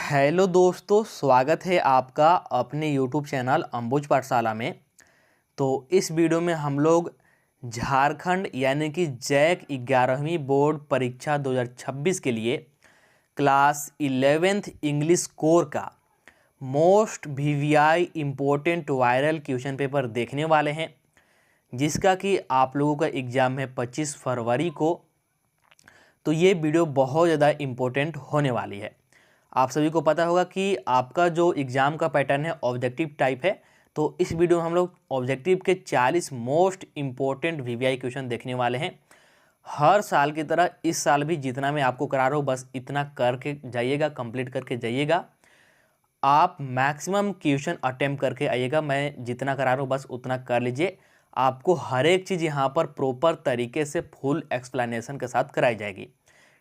Hello दोस्तों, स्वागत है आपका अपने यूट्यूब चैनल अंबुज पाठशाला में। तो इस वीडियो में हम लोग झारखंड यानी कि जैक 11वीं बोर्ड परीक्षा 2026 के लिए क्लास 11th इंग्लिश कोर का most VVI important viral question paper देखने वाले हैं, जिसका कि आप लोगों का एग्ज़ाम है 25 फरवरी को। तो ये वीडियो बहुत ज़्यादा इम्पोर्टेंट होने वाली है। आप सभी को पता होगा कि आपका जो एग्ज़ाम का पैटर्न है ऑब्जेक्टिव टाइप है। तो इस वीडियो में हम लोग ऑब्जेक्टिव के 40 मोस्ट इम्पोर्टेंट वीवीआई क्वेश्चन देखने वाले हैं। हर साल की तरह इस साल भी जितना मैं आपको करा रहा हूँ बस इतना करके जाइएगा, कंप्लीट करके जाइएगा। आप मैक्सिमम क्वेश्चन अटेम्प्ट करके आइएगा। मैं जितना करा रहा हूँ बस उतना कर लीजिए। आपको हर एक चीज़ यहाँ पर प्रॉपर तरीके से फुल एक्सप्लेनेशन के साथ कराई जाएगी।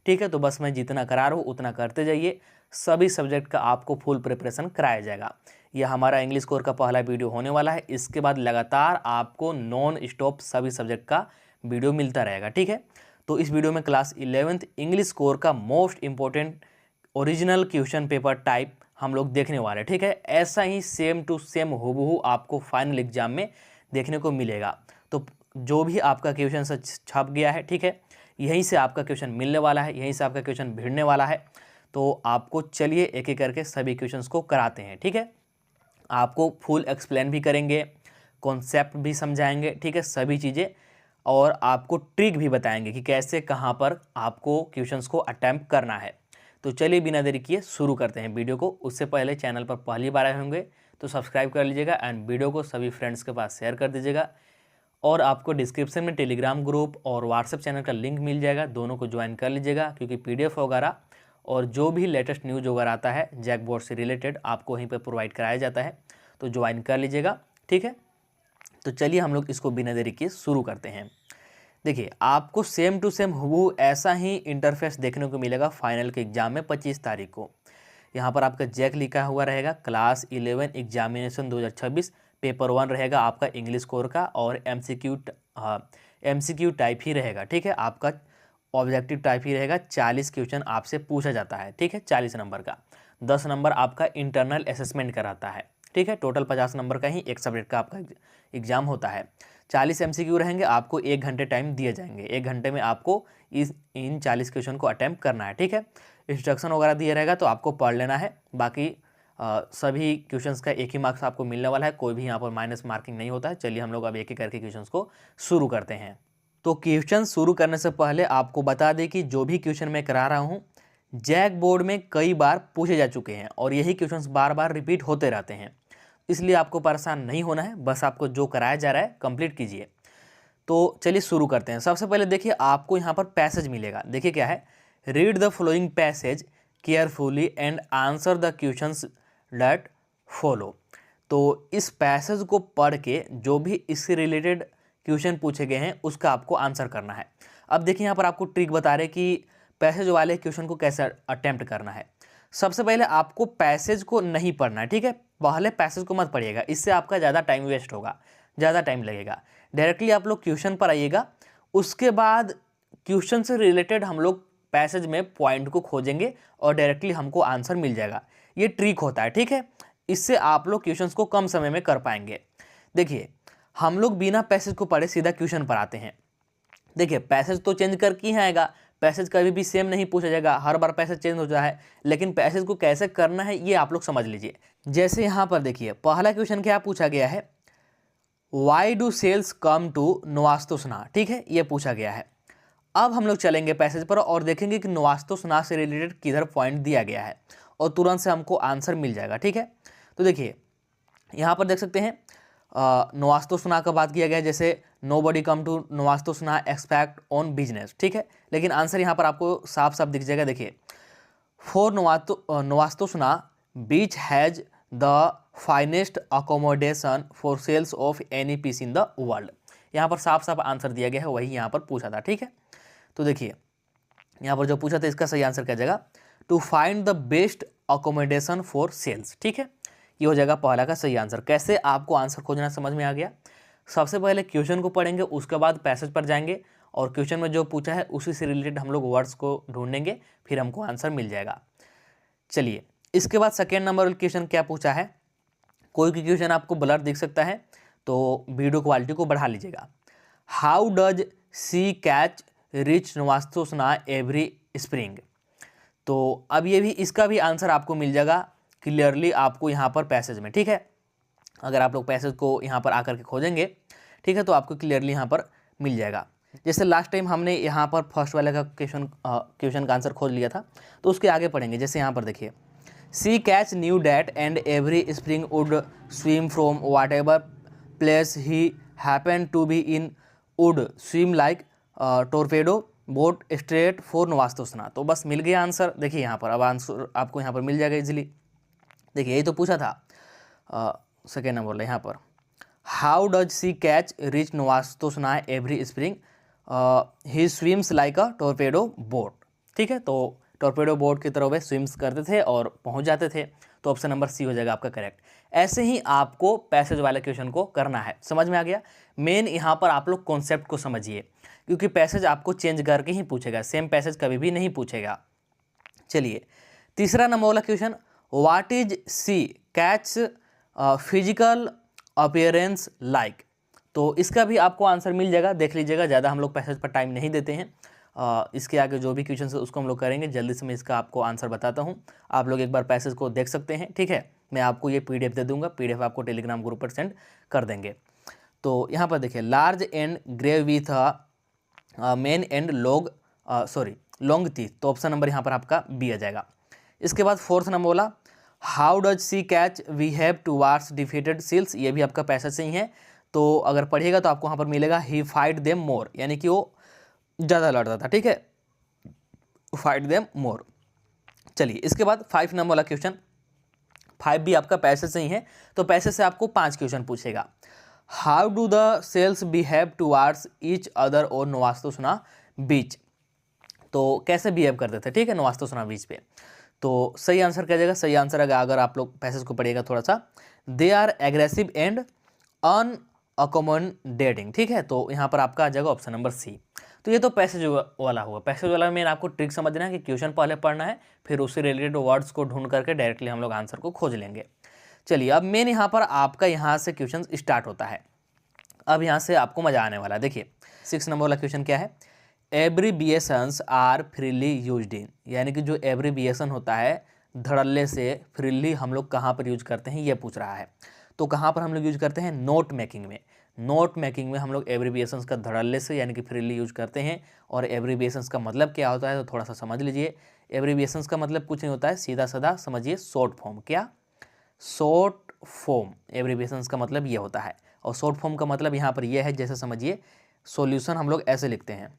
ठीक है, तो बस मैं जितना करा रहा हूँ उतना करते जाइए। सभी सब्जेक्ट का आपको फुल प्रिपरेशन कराया जाएगा। यह हमारा इंग्लिश कोर का पहला वीडियो होने वाला है। इसके बाद लगातार आपको नॉन स्टॉप सभी सब्जेक्ट का वीडियो मिलता रहेगा। ठीक है, तो इस वीडियो में क्लास 11th इंग्लिश कोर का most important original question paper type हम लोग देखने वाले हैं। ठीक है, ऐसा ही सेम टू सेम हूबहू आपको फाइनल एग्जाम में देखने को मिलेगा। तो जो भी आपका क्वेश्चन छप गया है, ठीक है, यहीं से आपका क्वेश्चन मिलने वाला है, यहीं से आपका क्वेश्चन भिड़ने वाला है। तो आपको चलिए एक एक करके सभी क्वेश्चंस को कराते हैं। ठीक है, आपको फुल एक्सप्लेन भी करेंगे, कॉन्सेप्ट भी समझाएंगे, ठीक है, सभी चीज़ें, और आपको ट्रिक भी बताएंगे कि कैसे कहाँ पर आपको क्वेश्चंस को अटैम्प्ट करना है। तो चलिए बिना देरी किए शुरू करते हैं वीडियो को। उससे पहले चैनल पर पहली बार आए होंगे तो सब्सक्राइब कर लीजिएगा एंड वीडियो को सभी फ्रेंड्स के पास शेयर कर दीजिएगा। और आपको डिस्क्रिप्शन में टेलीग्राम ग्रुप और व्हाट्सएप चैनल का लिंक मिल जाएगा, दोनों को ज्वाइन कर लीजिएगा, क्योंकि पीडीएफ वगैरह और जो भी लेटेस्ट न्यूज़ वगैरह आता है जैक बोर्ड से रिलेटेड आपको वहीं पे प्रोवाइड कराया जाता है। तो ज्वाइन कर लीजिएगा। ठीक है, तो चलिए हम लोग इसको बिना देरी किए शुरू करते हैं। देखिए, आपको सेम टू सेम हूबहू ऐसा ही इंटरफेस देखने को मिलेगा फाइनल के एग्जाम में 25 तारीख को। यहाँ पर आपका जैक लिखा हुआ रहेगा, क्लास 11 एग्जामिनेशन 2026 पेपर 1 रहेगा आपका इंग्लिश कोर का, और एमसीक्यू टाइप ही रहेगा। ठीक है, आपका ऑब्जेक्टिव टाइप ही रहेगा। 40 क्वेश्चन आपसे पूछा जाता है। ठीक है, 40 नंबर का 10 नंबर आपका इंटरनल असेसमेंट कराता है। ठीक है, टोटल 50 नंबर का ही एक सब्जेक्ट का आपका एग्जाम होता है। 40 एमसीक्यू रहेंगे, आपको 1 घंटे टाइम दिए जाएंगे। 1 घंटे में आपको इन 40 क्वेश्चन को अटैम्प्ट करना है। ठीक है, इंस्ट्रक्शन वगैरह दिया रहेगा तो आपको पढ़ लेना है। बाकी सभी क्वेश्चंस का एक ही मार्क्स आपको मिलने वाला है, कोई भी यहाँ पर माइनस मार्किंग नहीं होता है। चलिए हम लोग अब एक एक करके क्वेश्चंस को शुरू करते हैं। तो क्वेश्चन शुरू करने से पहले आपको बता दें कि जो भी क्वेश्चन मैं करा रहा हूँ जैक बोर्ड में कई बार पूछे जा चुके हैं और यही क्वेश्चंस बार बार रिपीट होते रहते हैं, इसलिए आपको परेशान नहीं होना है। बस आपको जो कराया जा रहा है कंप्लीट कीजिए। तो चलिए शुरू करते हैं। सबसे पहले देखिए, आपको यहाँ पर पैसेज मिलेगा। देखिए क्या है, read the following passage carefully and answer the questions that follow. तो इस पैसेज को पढ़ के जो भी इससे रिलेटेड क्वेश्चन पूछे गए हैं उसका आपको आंसर करना है। अब देखिए यहाँ पर आपको ट्रिक बता रहे कि पैसेज वाले क्वेश्चन को कैसे अटेम्प्ट करना है। सबसे पहले आपको पैसेज को नहीं पढ़ना है। ठीक है, पहले पैसेज को मत पढ़िएगा, इससे आपका ज़्यादा टाइम वेस्ट होगा, ज़्यादा टाइम लगेगा। डायरेक्टली आप लोग क्वेश्चन पर आइएगा, उसके बाद क्वेश्चन से रिलेटेड हम लोग पैसेज में पॉइंट को खोजेंगे और डायरेक्टली हमको आंसर मिल जाएगा। ये ट्रिक होता है। ठीक है, इससे आप लोग क्वेश्चंस को कम समय में कर पाएंगे। देखिए, हम लोग बिना पैसेज को पढ़े सीधा क्वेश्चन पर आते हैं। देखिए, पैसेज तो चेंज करके ही आएगा, पैसेज कभी भी सेम नहीं पूछा जाएगा, हर बार पैसेज चेंज होता है। लेकिन पैसेज को कैसे करना है ये आप लोग समझ लीजिए। जैसे यहाँ पर देखिए, पहला क्वेश्चन क्या पूछा गया है, why do seals come to Novastoshnah. ठीक है, ये पूछा गया है। अब हम लोग चलेंगे पैसेज पर और देखेंगे कि नवास्तोसना से रिलेटेड किधर पॉइंट दिया गया है, और तुरंत से हमको आंसर मिल जाएगा। ठीक है, तो देखिए यहाँ पर देख सकते हैं नवास्तोसना का बात किया गया है, जैसे nobody come to Novastoshnah expect on business. ठीक है, लेकिन आंसर यहाँ पर आपको साफ साफ दिख जाएगा। देखिए, for Novastoshnah beach has the finest accommodation for seals of any piece in the world. यहाँ पर साफ साफ आंसर दिया गया है, वही यहाँ पर पूछा था। ठीक है, तो देखिए यहाँ पर जो पूछा था इसका सही आंसर क्या जाएगा, to find the best accommodation for seals. ठीक है, ये हो जाएगा पहला का सही आंसर। कैसे आपको आंसर खोजना समझ में आ गया। सबसे पहले क्वेश्चन को पढ़ेंगे, उसके बाद पैसेज पर जाएंगे और क्वेश्चन में जो पूछा है उसी से रिलेटेड हम लोग वर्ड्स को ढूंढेंगे, फिर हमको आंसर मिल जाएगा। चलिए इसके बाद सेकेंड नंबर क्वेश्चन क्या पूछा है, कोई भी क्वेश्चन आपको ब्लर दिख सकता है तो वीडियो क्वालिटी को बढ़ा लीजिएगा। How does C Catch reach Novastoshnah every spring. तो अब ये भी, इसका भी आंसर आपको मिल जाएगा क्लियरली आपको यहाँ पर पैसेज में, ठीक है। अगर आप लोग पैसेज को यहाँ पर आकर के खोजेंगे, ठीक है, तो आपको क्लियरली यहाँ पर मिल जाएगा। जैसे लास्ट टाइम हमने यहाँ पर फर्स्ट वाले का क्वेश्चन का आंसर खोज लिया था, तो उसके आगे पढ़ेंगे। जैसे यहाँ पर देखिए, Sea Catch knew that and every spring would swim from whatever place he happen to be in, would swim like torpedo boat straight for Novastoshnah. तो बस मिल गया आंसर। देखिए यहाँ पर अब आंसर आपको यहाँ पर मिल जाएगा इजीली। देखिए यही तो पूछा था सेकेंड नंबर वाला यहाँ पर, how does C Catch reach Novastoshnah every spring, he swims like a torpedo boat. ठीक है, तो टोरपेडो बोट की तरह वे स्विम्स करते थे और पहुंच जाते थे। तो ऑप्शन नंबर सी हो जाएगा आपका करेक्ट। ऐसे ही आपको पैसेज वाले क्वेश्चन को करना है। समझ में आ गया। मेन यहाँ पर आप लोग कॉन्सेप्ट को समझिए, क्योंकि पैसेज आपको चेंज करके ही पूछेगा, सेम पैसेज कभी भी नहीं पूछेगा। चलिए तीसरा नंबर वाला question, what is sea catch physical appearance like. तो इसका भी आपको आंसर मिल जाएगा, देख लीजिएगा। ज़्यादा हम लोग पैसेज पर टाइम नहीं देते हैं। इसके आगे जो भी क्वेश्चन है उसको हम लोग करेंगे। जल्दी से मैं इसका आपको आंसर बताता हूँ, आप लोग एक बार पैसेज को देख सकते हैं। ठीक है, मैं आपको ये पीडीएफ दे दूंगा, पीडीएफ आपको टेलीग्राम ग्रुप पर सेंड कर देंगे। तो यहाँ पर देखिए, large and grave with mane and long teeth. तो ऑप्शन नंबर यहाँ पर आपका बी आ जाएगा। इसके बाद फोर्थ नंबर बोला, how does C catch behave towards defeated seals. ये भी आपका पैसेज से ही है। तो अगर पढ़िएगा तो आपको यहाँ पर मिलेगा, ही फाइट देम मोर, यानी कि वो ज़्यादा लड़ता था। ठीक है, फाइट देम मोर। चलिए इसके बाद 5 नंबर वाला क्वेश्चन, 5 भी आपका पैसेज से ही है। तो पैसेज से आपको 5 क्वेश्चन पूछेगा। How do the seals behave towards each other और नवास्तोसना बीच। तो कैसे बिहेव करते थे, ठीक है, नवास्तोसना बीच पे। तो सही आंसर क्या जाएगा, सही आंसर अगर आप लोग पैसेज को पढ़िएगा थोड़ा सा, दे आर एग्रेसिव एंड अनअकोमोडेटिंग। ठीक है, तो यहाँ पर आपका आ जाएगा ऑप्शन नंबर सी। तो ये तो पैसेज वाला हुआ। पैसेज वाला में आपको ट्रिक समझना है कि क्वेश्चन पहले पढ़ना है, फिर उससे रिलेटेड वर्ड्स को ढूंढ करके डायरेक्टली हम लोग आंसर को खोज लेंगे। चलिए अब मेन यहाँ पर आपका यहाँ से क्वेश्चन स्टार्ट होता है। अब यहाँ से आपको मजा आने वाला है। देखिए 6 नंबर वाला क्वेश्चन क्या है, abbreviations are freely used in, यानी कि जो एब्रीविएशन होता है धड़ल्ले से फ्रीली हम लोग कहाँ पर यूज करते हैं, ये पूछ रहा है। तो कहाँ पर हम लोग यूज करते हैं, नोट मेकिंग में। नोट मेकिंग में हम लोग एब्रीविएशंस का धड़ल्ले से यानी कि फ्रीली यूज करते हैं। और एब्रीविएशंस का मतलब क्या होता है तो थोड़ा सा समझ लीजिए। एब्रीविएशंस का मतलब कुछ नहीं होता है, सीधा साधा समझिए, शॉर्ट फॉर्म। क्या, शॉर्ट फॉर्म। एब्रीविएशंस का मतलब ये होता है। और शॉर्ट फॉर्म का मतलब यहाँ पर यह है, जैसे समझिए सॉल्यूशन हम लोग ऐसे लिखते हैं,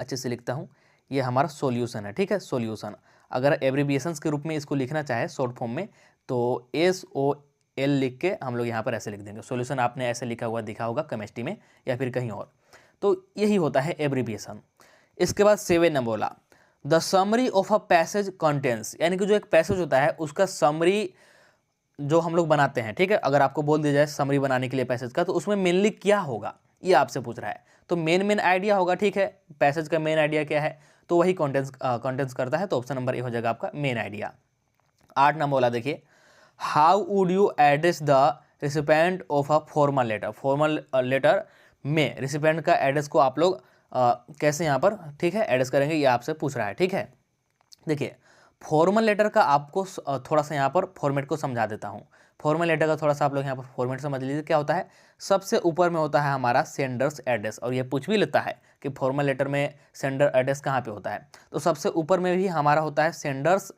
अच्छे से लिखता हूँ, ये हमारा सॉल्यूशन है। ठीक है, सॉल्यूशन। अगर एब्रीविएशंस के रूप में इसको लिखना चाहे शॉर्ट फॉर्म में, तो SOL लिख के हम लोग यहाँ पर ऐसे लिख देंगे। सॉल्यूशन आपने ऐसे लिखा हुआ दिखा होगा केमिस्ट्री में या फिर कहीं और। तो यही होता है एब्रीविएशन। इसके बाद 7 नंबर बोला, the summary of a passage contains, यानी कि जो एक पैसेज होता है उसका समरी जो हम लोग बनाते हैं। ठीक है, अगर आपको बोल दिया जाए समरी बनाने के लिए पैसेज का, तो उसमें मेनली क्या होगा ये आपसे पूछ रहा है। तो मेन आइडिया होगा। ठीक है, पैसेज का मेन आइडिया क्या है, तो वही कंटेंट्स करता है। तो ऑप्शन नंबर ए हो जाएगा आपका मेन आइडिया। 8 नंबर वाला देखिए, how would you address the recipient of a formal letter. Formal letter में रिसिपेंट का एड्रेस को आप लोग कैसे यहाँ पर, ठीक है, एड्रेस करेंगे, ये आपसे पूछ रहा है। ठीक है, देखिए फॉर्मल लेटर का आपको थोड़ा सा यहाँ पर फॉर्मेट को समझा देता हूँ। फॉर्मल लेटर का थोड़ा सा आप लोग यहाँ पर फॉर्मेट समझ लीजिए। क्या होता है, सबसे ऊपर में होता है हमारा सेंडर्स एड्रेस, और ये पूछ भी लेता है कि फॉर्मल लेटर में सेंडर एड्रेस कहाँ पे होता है। तो सबसे ऊपर में भी हमारा होता है सेंडर्स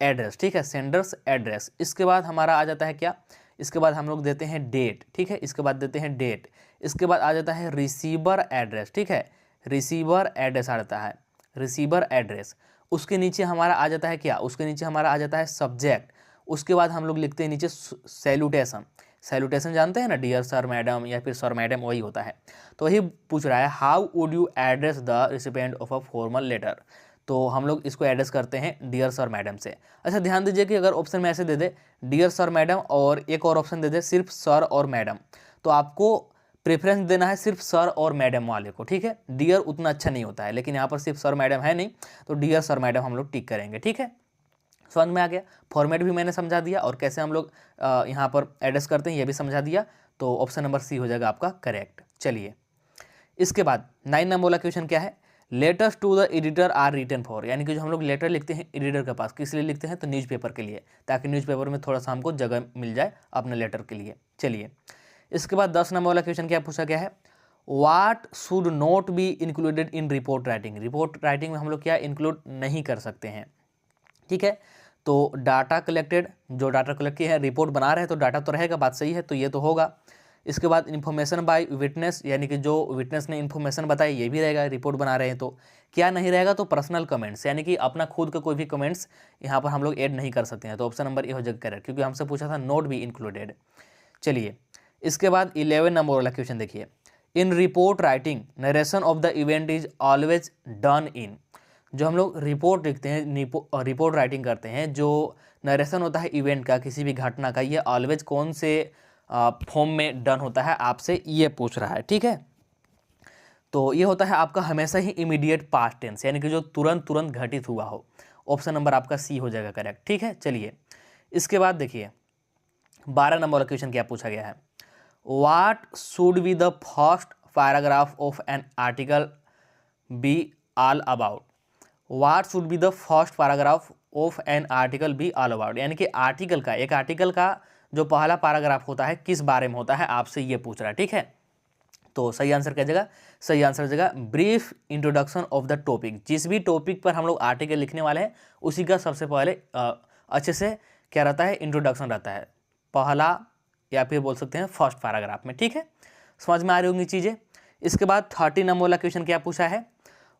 एड्रेस। ठीक है, सेंडर्स एड्रेस। इसके बाद हमारा आ जाता है क्या, इसके बाद हम लोग देते हैं डेट। ठीक है, इसके बाद देते हैं डेट। इसके बाद आ जाता है रिसीवर एड्रेस। ठीक है, रिसीवर एड्रेस आ जाता है, रिसीवर एड्रेस। उसके नीचे हमारा आ जाता है क्या, उसके नीचे हमारा आ जाता है सब्जेक्ट। उसके बाद हम लोग लिखते हैं नीचे सैल्यूटेशन। सैल्यूटेशन जानते हैं ना, डियर सर मैडम या फिर सर मैडम, वही होता है। तो वही पूछ रहा है, how would you address the recipient of a formal letter. तो हम लोग इसको एड्रेस करते हैं डियर सर मैडम से। अच्छा ध्यान दीजिए कि अगर ऑप्शन में ऐसे दे दे डियर सर मैडम और एक और ऑप्शन दे दे सिर्फ सर और मैडम, तो आपको प्रेफरेंस देना है सिर्फ सर और मैडम वाले को। ठीक है, डियर उतना अच्छा नहीं होता है, लेकिन यहाँ पर सिर्फ सर मैडम है नहीं, तो डियर सर मैडम हम लोग टिक करेंगे। ठीक है, समझ में आ गया। फॉर्मेट भी मैंने समझा दिया और कैसे हम लोग यहाँ पर एड्रेस करते हैं ये भी समझा दिया। तो ऑप्शन नंबर सी हो जाएगा आपका करेक्ट। चलिए इसके बाद 9 नंबर वाला क्वेश्चन क्या है, letters to the editor are written for, यानी कि जो हम लोग लेटर लिखते हैं एडिटर के पास, किस लिए लिखते हैं तो न्यूज़पेपर के लिए, ताकि न्यूज़पेपर में थोड़ा सा हमको जगह मिल जाए अपने लेटर के लिए। चलिए इसके बाद 10 नंबर वाला क्वेश्चन क्या पूछा गया है, what should not be included in report writing. Report writing में हम लोग क्या इंक्लूड नहीं कर सकते हैं, ठीक है। तो डाटा कलेक्टेड, जो डाटा कलेक्ट किया है, रिपोर्ट बना रहे हैं तो डाटा तो रहेगा, बात सही है, तो ये तो होगा। इसके बाद इन्फॉर्मेशन बाय विटनेस, यानी कि जो विटनेस ने इन्फॉर्मेशन बताई ये भी रहेगा, रिपोर्ट बना रहे हैं तो। क्या नहीं रहेगा तो पर्सनल कमेंट्स, यानी कि अपना खुद का कोई भी कमेंट्स यहाँ पर हम लोग ऐड नहीं कर सकते हैं, तो ऑप्शन नंबर ए हो जाएगा करेक्ट, क्योंकि हमसे पूछा था नोट बी इंक्लूडेड। चलिए इसके बाद 11 नंबर वाला क्वेश्चन देखिए, in report writing narration of the event is always done in. जो हम लोग रिपोर्ट लिखते हैं, रिपोर्ट राइटिंग करते हैं, जो नरेशन होता है इवेंट का, किसी भी घटना का, ये ऑलवेज कौन से फॉर्म में डन होता है, आपसे ये पूछ रहा है, ठीक है। तो ये होता है आपका हमेशा ही इमीडिएट पास्ट टेंस, यानी कि जो तुरंत तुरंत घटित हुआ हो। ऑप्शन नंबर आपका सी हो जाएगा करेक्ट, ठीक है। चलिए इसके बाद देखिए 12 नंबर वाला क्वेश्चन क्या पूछा गया है, what should be the first paragraph of an article be all about. What should be the first paragraph of an article be all about, यानी कि आर्टिकल का, एक आर्टिकल का जो पहला पैराग्राफ होता है किस बारे में होता है, आपसे ये पूछ रहा है, ठीक है। तो सही आंसर क्या जगह, सही आंसर जगह brief introduction of the topic. जिस भी टॉपिक पर हम लोग आर्टिकल लिखने वाले हैं उसी का सबसे पहले अच्छे से क्या रहता है, इंट्रोडक्शन रहता है, पहला या फिर बोल सकते हैं फर्स्ट पैराग्राफ में, ठीक है। समझ में आ रही होंगी चीज़ें। इसके बाद 30 नंबर वाला क्वेश्चन क्या पूछा है,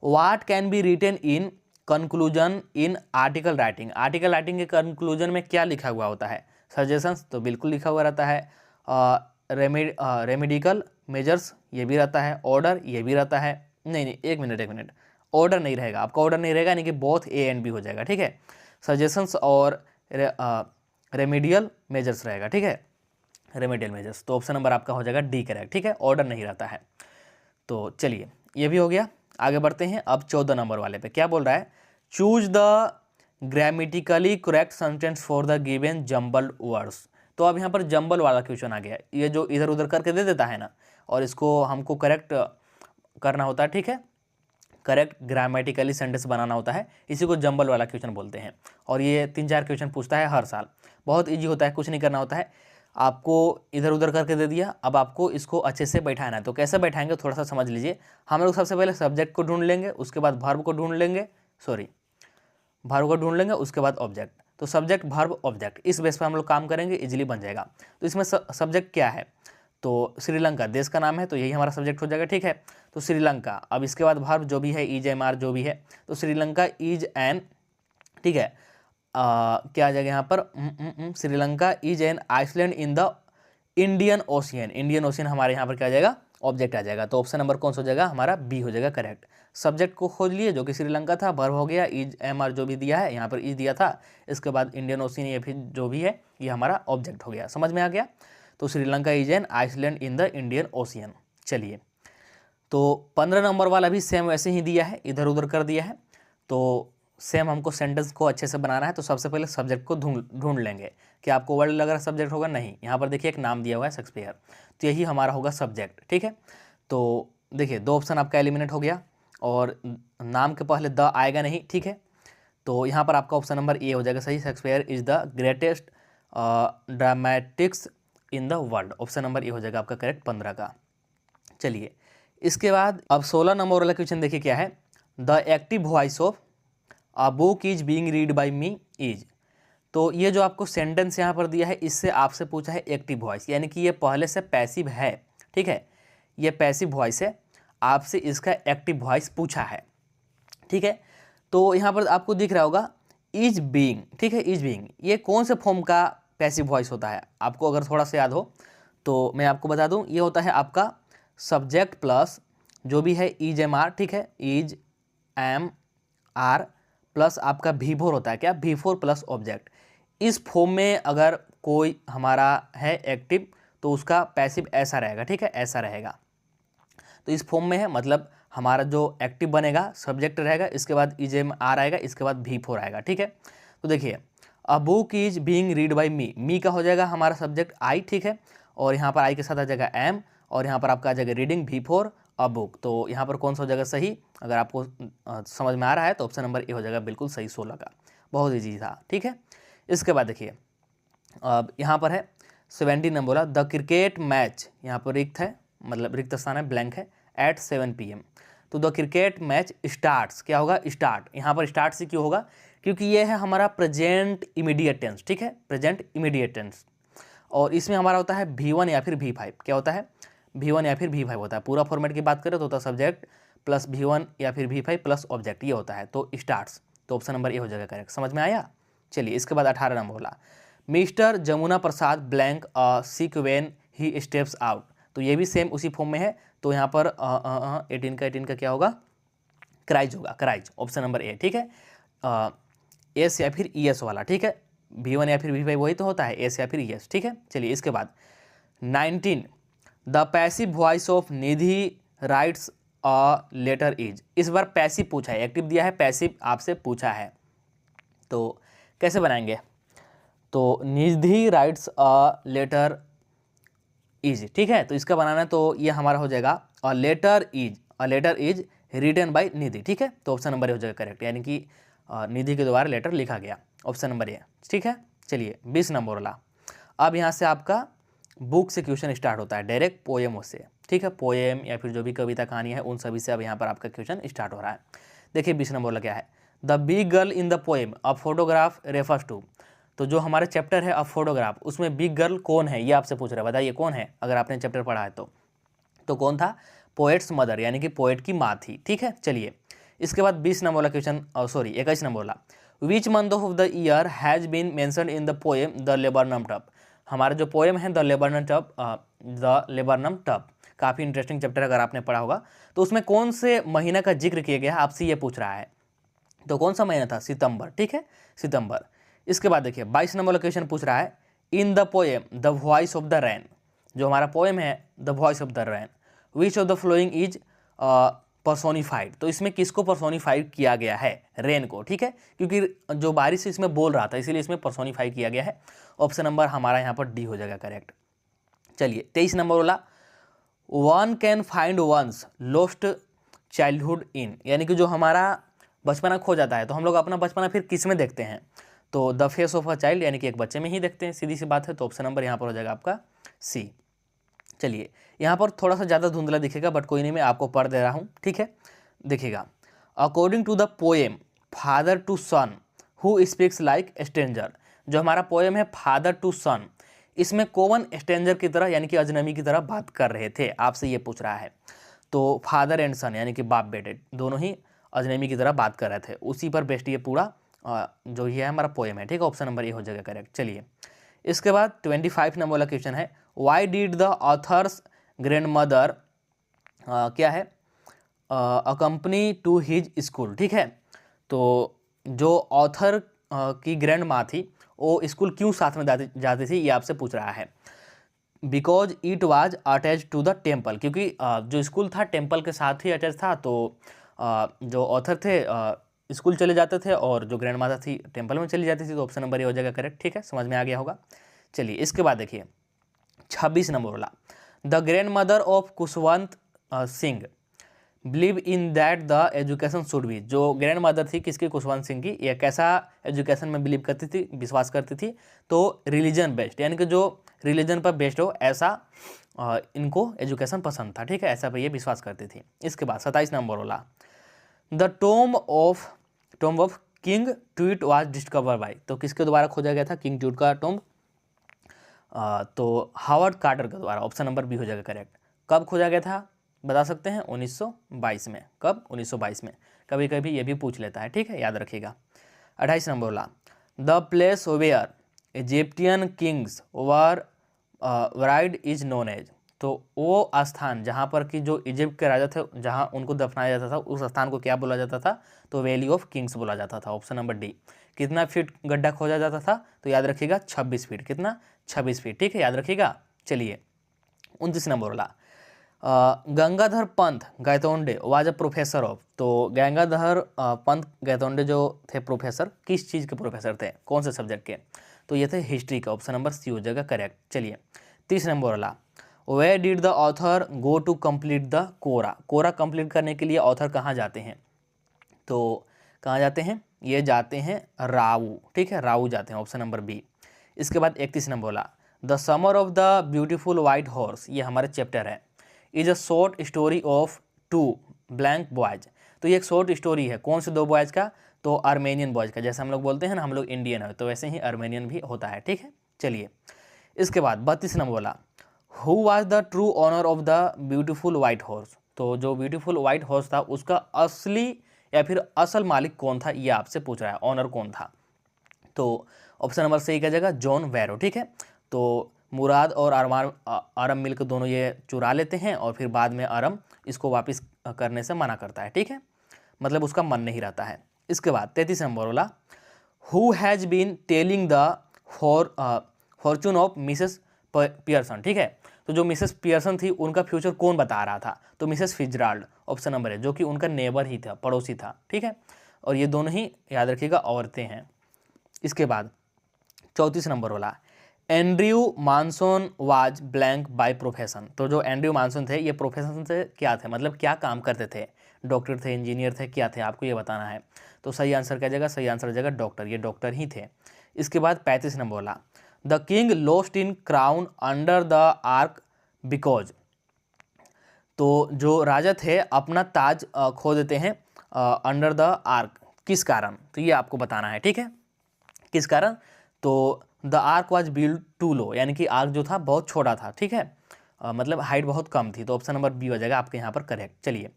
what can be written in conclusion in article writing. Article writing के कंक्लूजन में क्या लिखा हुआ होता है, सजेशंस तो बिल्कुल लिखा हुआ रहता है, रेमेडिकल मेजर्स ये भी रहता है, ऑर्डर ये भी रहता है, नहीं एक मिनट, ऑर्डर नहीं रहेगा आपका, ऑर्डर नहीं रहेगा, यानी कि बोथ ए एंड बी हो जाएगा, ठीक है। सजेशंस और रेमेडियल मेजर्स रहेगा, ठीक है, रेमेडियल मेजर्स। तो ऑप्शन नंबर आपका हो जाएगा डी करेक्ट, ठीक है, ऑर्डर नहीं रहता है। तो चलिए ये भी हो गया, आगे बढ़ते हैं। अब 14 नंबर वाले पे क्या बोल रहा है, choose the grammatically correct sentence for the given jumbled words. तो अब यहाँ पर जम्बल वाला क्वेश्चन आ गया, ये जो इधर उधर करके दे देता है ना, और इसको हमको करेक्ट करना होता है, ठीक है, करेक्ट ग्रामेटिकली सेंटेंस बनाना होता है, इसी को जम्बल वाला क्वेश्चन बोलते हैं। और ये 3-4 क्वेश्चन पूछता है हर साल, बहुत ईजी होता है, कुछ नहीं करना होता है, आपको इधर उधर करके दे दिया, अब आपको इसको अच्छे से बैठाना है। तो कैसे बैठाएंगे थोड़ा सा समझ लीजिए। हम लोग सबसे पहले सब्जेक्ट को ढूंढ लेंगे, उसके बाद वर्ब को ढूंढ लेंगे, वर्ब को ढूंढ लेंगे, उसके बाद ऑब्जेक्ट। तो सब्जेक्ट वर्ब ऑब्जेक्ट, इस बेस पर हम लोग काम करेंगे, इजीली बन जाएगा। तो इसमें सब्जेक्ट क्या है, तो श्रीलंका देश का नाम है, तो यही हमारा सब्जेक्ट हो जाएगा, ठीक है। तो श्रीलंका, अब इसके बाद वर्ब जो भी है इज एम आर जो भी है, तो श्रीलंका इज एन, ठीक है, क्या आ जाएगा यहाँ पर, Sri Lanka is an island in the Indian Ocean. Indian Ocean हमारे यहाँ पर क्या आ जाएगा, ऑब्जेक्ट आ जाएगा। तो ऑप्शन नंबर कौन सा हो जाएगा हमारा, बी हो जाएगा करेक्ट। सब्जेक्ट को खोज लिए जो कि श्रीलंका था, वर्ब हो गया इज एम आर जो भी दिया है, यहाँ पर इज दिया था, इसके बाद इंडियन ओशियन या फिर जो भी है ये हमारा ऑब्जेक्ट हो गया, समझ में आ गया। तो Sri Lanka is an island in the Indian Ocean. चलिए तो 15 नंबर वाला भी सेम वैसे ही दिया है, इधर उधर कर दिया है। तो सेम हमको सेंटेंस को अच्छे से बनाना है, तो सबसे पहले सब्जेक्ट को ढूंढ लेंगे कि आपको वर्ड लग रहा सब्जेक्ट होगा, नहीं, यहाँ पर देखिए एक नाम दिया हुआ है शेक्सपियर, तो यही हमारा होगा सब्जेक्ट, ठीक है। तो देखिए 2 ऑप्शन आपका एलिमिनेट हो गया, और नाम के पहले द आएगा नहीं, ठीक है। तो यहाँ पर आपका ऑप्शन नंबर ए हो जाएगा सही, Shakespeare is the greatest dramatics in the world. Option number ए हो जाएगा आपका करेक्ट 15 का। चलिए इसके बाद अब 16 नंबर वाला क्वेश्चन देखिए क्या है, the active voice of a book is being read by me is. तो ये जो आपको सेंटेंस यहाँ पर दिया है, इससे आपसे पूछा है एक्टिव वॉइस, यानी कि ये पहले से पैसिव है, ठीक है, ये पैसिव वॉइस है, आपसे इसका एक्टिव वॉइस पूछा है, ठीक है। तो यहाँ पर आपको दिख रहा होगा इज बीइंग, ठीक है, इज बीइंग, ये कौन से फॉर्म का पैसिव वॉइस होता है, आपको अगर थोड़ा सा याद हो तो मैं आपको बता दूँ, ये होता है आपका सब्जेक्ट प्लस जो भी है इज एम आर, ठीक है, इज एम आर प्लस आपका V4 होता है क्या, V4 प्लस ऑब्जेक्ट। इस फॉर्म में अगर कोई हमारा है एक्टिव तो उसका पैसिव ऐसा रहेगा, ठीक है, ऐसा रहेगा। तो इस फॉर्म में है, मतलब हमारा जो एक्टिव बनेगा सब्जेक्ट रहेगा, इसके बाद इज एम आर आएगा, इसके बाद V4 आएगा, ठीक है। तो देखिए a book is being read by me का हो जाएगा हमारा सब्जेक्ट आई, ठीक है, और यहाँ पर आई के साथ आ जाएगा एम, और यहाँ पर आपका आ जाएगा रीडिंग भी फॉर अ बुक। तो यहाँ पर कौन सा हो जाएगा सही, अगर आपको समझ में आ रहा है तो ऑप्शन नंबर ए हो जाएगा बिल्कुल सही 16 का। बहुत ईजी था, ठीक है। इसके बाद देखिए अब यहाँ पर है 17 नंबर बोला द क्रिकेट मैच, यहाँ पर रिक्त है, मतलब रिक्त स्थान है, ब्लैंक है, एट 7 PM। तो द क्रिकेट मैच स्टार्ट्स, क्या होगा स्टार्ट, यहाँ पर स्टार्ट से क्यों होगा, क्योंकि ये है हमारा प्रेजेंट इमीडिएट टेंस, ठीक है, प्रेजेंट इमीडिएट टेंस, और इसमें हमारा होता है V1 या फिर V5, क्या होता है V1 या फिर V5 होता है। पूरा फॉर्मेट की बात करें तो होता है सब्जेक्ट प्लस V1 या फिर V5 प्लस ऑब्जेक्ट, ये होता है, तो स्टार्ट्स, तो ऑप्शन नंबर ए हो जाएगा करेक्ट। समझ में आया। चलिए इसके बाद 18 नंबर बोला mister Jamuna Prasad blank sick when he steps out, तो ये भी सेम उसी फॉर्म में है, तो यहाँ पर 18 का क्या होगा क्राइज होगा, क्राइज, ऑप्शन नंबर ए, ठीक है, एस या फिर ES वाला, ठीक है, V1 या फिर V5 वही तो होता है, एस या फिर ES, ठीक है। चलिए इसके बाद 19 the passive voice of Nidhi writes a letter is, इस बार पैसिव पूछा है, एक्टिव दिया है, पैसिव आपसे पूछा है, तो कैसे बनाएंगे, तो निधि राइट्स अ लेटर इज, ठीक है, तो इसका बनाना है तो ये हमारा हो जाएगा a letter is written by Nidhi, ठीक है, तो ऑप्शन नंबर ए हो जाएगा करेक्ट, यानी कि निधि के द्वारा लेटर लिखा गया, ऑप्शन नंबर ए, ठीक है। चलिए 20 नंबर वाला, अब यहाँ से आपका बुक से क्वेश्चन स्टार्ट होता है डायरेक्ट पोएमों से, ठीक है, पोएम या फिर जो भी कविता कहानी है उन सभी से अब यहाँ पर आपका क्वेश्चन स्टार्ट हो रहा है। देखिए 20 नंबर वाला क्या है, the big girl in the poem a photograph refers to, तो जो हमारा चैप्टर है अ फोटोग्राफ, उसमें बिग गर्ल कौन है ये आपसे पूछ रहा है, बताइए कौन है, अगर आपने चैप्टर पढ़ा है तो कौन था, पोएट्स मदर, यानी कि पोएट की माँ थी, ठीक है। चलिए इसके बाद 20 नंबर वाला क्वेश्चन, सॉरी 21 नंबर वाला, which month of the year has been mentioned in the poem the laburnum top, हमारा जो पोएम है द लेबरनम टब, काफ़ी इंटरेस्टिंग चैप्टर अगर आपने पढ़ा होगा, तो उसमें कौन से महीना का जिक्र किया गया है आपसे ये पूछ रहा है, तो कौन सा महीना था, सितंबर, ठीक है, सितंबर। इसके बाद देखिए 22 नंबर वाला क्वेश्चन पूछ रहा है in the poem the voice of the rain, जो हमारा पोएम है the voice of the rain, which of the following is personified, तो इसमें किसको पर्सोनिफाइड किया गया है, रेन को, ठीक है, क्योंकि जो बारिश इसमें बोल रहा था इसीलिए इसमें पर्सोनिफाई किया गया है, ऑप्शन नंबर हमारा यहाँ पर डी हो जाएगा करेक्ट। चलिए 23 नंबर वाला, one can find once lost childhood in, यानी कि जो हमारा बचपना खो जाता है तो हम लोग अपना बचपना फिर किस में देखते हैं, तो the face of a child, यानी कि एक बच्चे में ही देखते हैं, सीधी सी बात है, तो ऑप्शन नंबर यहाँ पर हो जाएगा आपका सी। चलिए यहाँ पर थोड़ा सा ज़्यादा धुंधला दिखेगा बट कोई नहीं, मैं आपको पढ़ दे रहा हूँ, ठीक है, देखिएगा, according to the poem father to son who speaks like stranger, जो हमारा पोएम है फादर टू सन, इसमें कौन स्ट्रेंजर की तरह यानी कि अजनबी की तरह बात कर रहे थे, आपसे ये पूछ रहा है, तो फादर एंड सन यानी कि बाप बेटे दोनों ही अजनबी की तरह बात कर रहे थे, उसी पर बेस्ट ये पूरा जो ये है हमारा पोएम है, ठीक है, ऑप्शन नंबर ए हो जाएगा करेक्ट। चलिए इसके बाद 25 नंबर वाला क्वेश्चन है why did the author's grand mother क्या है अकम्पनी टू हिज स्कूल, ठीक है, तो जो ऑथर की ग्रैंड माँ थी वो स्कूल क्यों साथ में जाती थी ये आपसे पूछ रहा है, because it was attach to the temple, क्योंकि जो स्कूल था टेम्पल के साथ ही अटैच था, तो जो ऑथर थे स्कूल चले जाते थे और जो ग्रैंड माता थी टेम्पल में चली जाती थी, तो ऑप्शन नंबर ये हो जाएगा करेक्ट, ठीक है, समझ में आ गया होगा। चलिए इसके बाद देखिए 26 नंबर वाला, the grand mother of Khushwant Singh believe in that the education should be, जो ग्रैंड मदर थी किसकी, खुशवंत सिंह की, ये कैसा एजुकेशन में बिलीव करती थी, विश्वास करती थी, तो रिलीजन बेस्ड, यानी कि जो रिलीजन पर बेस्ड हो ऐसा इनको एजुकेशन पसंद था, ठीक है, ऐसा पर ये विश्वास करती थी। इसके बाद 27 नंबर वाला, the tomb of king tweet was discover by, तो किसके द्वारा खोजा गया था किंग ट्यूट का टॉम्ब, तो हावर्ड कार्टर के द्वारा, ऑप्शन नंबर बी हो जाएगा करेक्ट। कब खोजा गया था बता सकते हैं, 1922 में, कब 1922 में, कभी कभी ये भी पूछ लेता है, ठीक है, याद रखिएगा। 28 नंबर वाला, the place where Egyptian kings were ride is known as, तो वो स्थान जहाँ पर कि जो इजिप्ट के राजा थे जहाँ उनको दफनाया जाता था उस स्थान को क्या बोला जाता था, तो वैली ऑफ किंग्स बोला जाता था, ऑप्शन नंबर डी। कितना फीट गड्ढा खोजा जाता था, तो याद रखिएगा 26 फीट, कितना 26 फीट, ठीक है, याद रखिएगा। चलिए 29 नंबर वाला, Gangadhar Pant Gaitonde was a professor of. तो गंगाधर पंत गैतोंडे जो थे प्रोफेसर, किस चीज़ के प्रोफेसर थे, कौन से सब्जेक्ट के? तो ये थे हिस्ट्री का। ऑप्शन नंबर सी हो जाएगा करेक्ट। चलिए 30 नंबर वाला, where did the author go to complete the kora? Kora complete करने के लिए ऑथर कहाँ जाते हैं? तो कहाँ जाते हैं? ये जाते हैं राऊ, ठीक है, राऊ जाते हैं, ऑप्शन नंबर बी। इसके बाद 31 नंबर वाला, the summer of the beautiful white horse, ये हमारे चैप्टर है, is a short story of two blank boys. तो ये एक शॉर्ट स्टोरी है, कौन से दो बॉयज का? तो आर्मेनियन बॉयज का। जैसे हम लोग बोलते हैं ना, हम लोग इंडियन है, तो वैसे ही आर्मेनियन भी होता है, ठीक है। चलिए इसके बाद 32 नंबर वाला, who was the true owner of the beautiful white horse? तो जो ब्यूटीफुल वाइट हॉर्स था उसका असली या फिर असल मालिक कौन था, ये आपसे पूछ रहा है, ऑनर कौन था? तो ऑप्शन नंबर सही का जगह जॉन वैरो, ठीक है। तो मुराद और आरम मिलकर दोनों ये चुरा लेते हैं और फिर बाद में आरम इसको वापस करने से मना करता है, ठीक है, मतलब उसका मन नहीं रहता है। इसके बाद 33 नंबर वाला, who has been telling the fortune of Mrs Pearson, ठीक है। तो जो मिसेस पियर्सन थी उनका फ्यूचर कौन बता रहा था? तो मिसेस फिजराल्ड, ऑप्शन नंबर है, जो कि उनका नेबर ही था, पड़ोसी था, ठीक है। और ये दोनों ही याद रखिएगा औरतें हैं। इसके बाद 34 नंबर वाला, Andrew Manson was blank by profession. तो जो एंड्रयू मानसोन थे ये प्रोफेशन से क्या थे, मतलब क्या काम करते थे? डॉक्टर थे, इंजीनियर थे, क्या थे, आपको ये बताना है। तो सही आंसर क्या जगह? सही आंसर जगह डॉक्टर, ये डॉक्टर ही थे। इसके बाद 35 नंबर वाला, the king lost in crown under the arc because. तो जो राजा थे अपना ताज खो देते हैं अंडर द आर्क, किस कारण? तो ये आपको बताना है, ठीक है, किस कारण? तो the arch was build too low, यानी कि आर्क जो था बहुत छोटा था, ठीक है, मतलब हाइट बहुत कम थी। तो ऑप्शन नंबर बी हो जाएगा आपके यहाँ पर करेक्ट। चलिए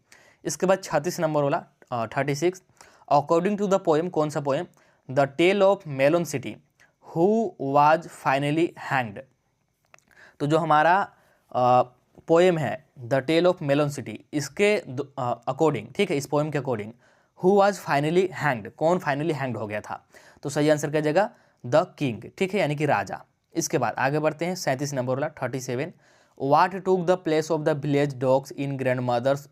इसके बाद 36 नंबर वाला 36, अकॉर्डिंग टू द पोएम, कौन सा poem? The tale of Melon City, who was finally hanged. तो जो हमारा पोएम है the tale of Melon City, इसके अकॉर्डिंग, ठीक है, इस पोएम के according who was finally hanged, कौन फाइनली हैंग्ड हो गया था? तो सही आंसर क्या जगह? द किंग, ठीक है, यानी कि राजा। इसके बाद आगे बढ़ते हैं 37 नंबर वाला 37, what took the place of the village dogs in grandmother's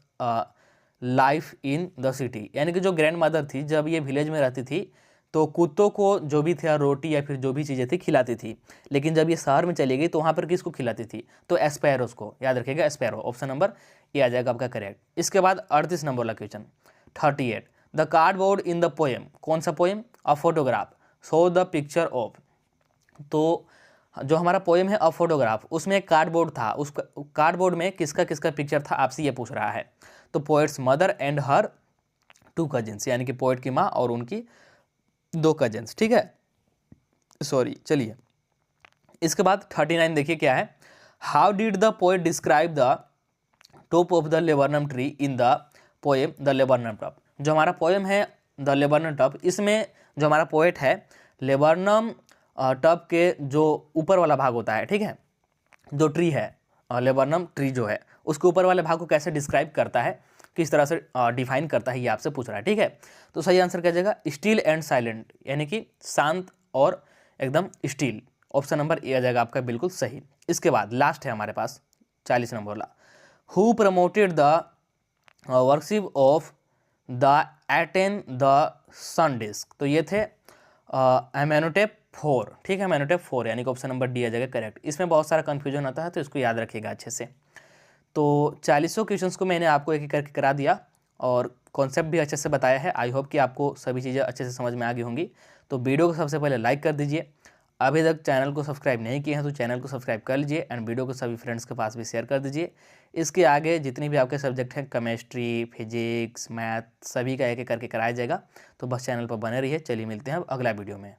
life in the city. यानी कि जो ग्रैंड मदर थी जब ये विलेज में रहती थी तो कुत्तों को जो भी था रोटी या फिर जो भी चीज़ें थी खिलाती थी, लेकिन जब ये शहर में चली गई तो वहाँ पर किसको खिलाती थी? तो एस्पैरोस को, याद रखिएगा एस्पैरो, ऑप्शन नंबर ये आ जाएगा आपका करेक्ट। इसके बाद 38 नंबर वाला question 38, the cardboard in the poem, कौन सा poem? A photograph show the picture of. तो जो हमारा पोएम है अ फोटोग्राफ, उसमें एक कार्डबोर्ड था, उस कार्डबोर्ड में किसका किसका पिक्चर था, आपसे ये पूछ रहा है। तो poet's mother and her two cousins, यानी कि पोएट की माँ और उनकी दो कजिन्स, ठीक है, सॉरी। चलिए इसके बाद 39 देखिए क्या है, how did the poet describe the top of the laburnum tree in the poem the laburnum top. जो हमारा पोएम है द लेबरनम टॉप, इसमें जो हमारा पोएट है लेबरनम टॉप के जो ऊपर वाला भाग होता है, ठीक है, जो ट्री है लेबरनम ट्री जो है उसके ऊपर वाले भाग को कैसे डिस्क्राइब करता है, किस तरह से डिफाइन करता है, ये आपसे पूछ रहा है, ठीक है। तो सही आंसर क्या जाएगा? स्टिल एंड साइलेंट, यानी कि शांत और एकदम स्टिल, ऑप्शन नंबर ए आ जाएगा आपका बिल्कुल सही। इसके बाद लास्ट है हमारे पास 40 नंबर वाला, who promoted the worship of the Aten the sun disc. तो ये थे एमेनोटेप 4, ठीक है, एमेनोटेप 4, यानी कि ऑप्शन नंबर डी आ जाएगा करेक्ट। इसमें बहुत सारा कन्फ्यूजन आता है तो इसको याद रखिएगा अच्छे से। तो 40 क्वेश्चंस को मैंने आपको एक एक करके करा दिया और कॉन्सेप्ट भी अच्छे से बताया है। आई होप कि आपको सभी चीज़ें अच्छे से समझ में आ गई होंगी। तो वीडियो को सबसे पहले लाइक कर दीजिए, अभी तक चैनल को सब्सक्राइब नहीं किए हैं तो चैनल को सब्सक्राइब कर लीजिए एंड वीडियो को सभी फ्रेंड्स के पास भी शेयर कर दीजिए। इसके आगे जितनी भी आपके सब्जेक्ट हैं, केमिस्ट्री, फिजिक्स, मैथ, सभी का एक एक करके कराया जाएगा। तो बस चैनल पर बने रहिए। चलिए मिलते हैं अब अगला वीडियो में।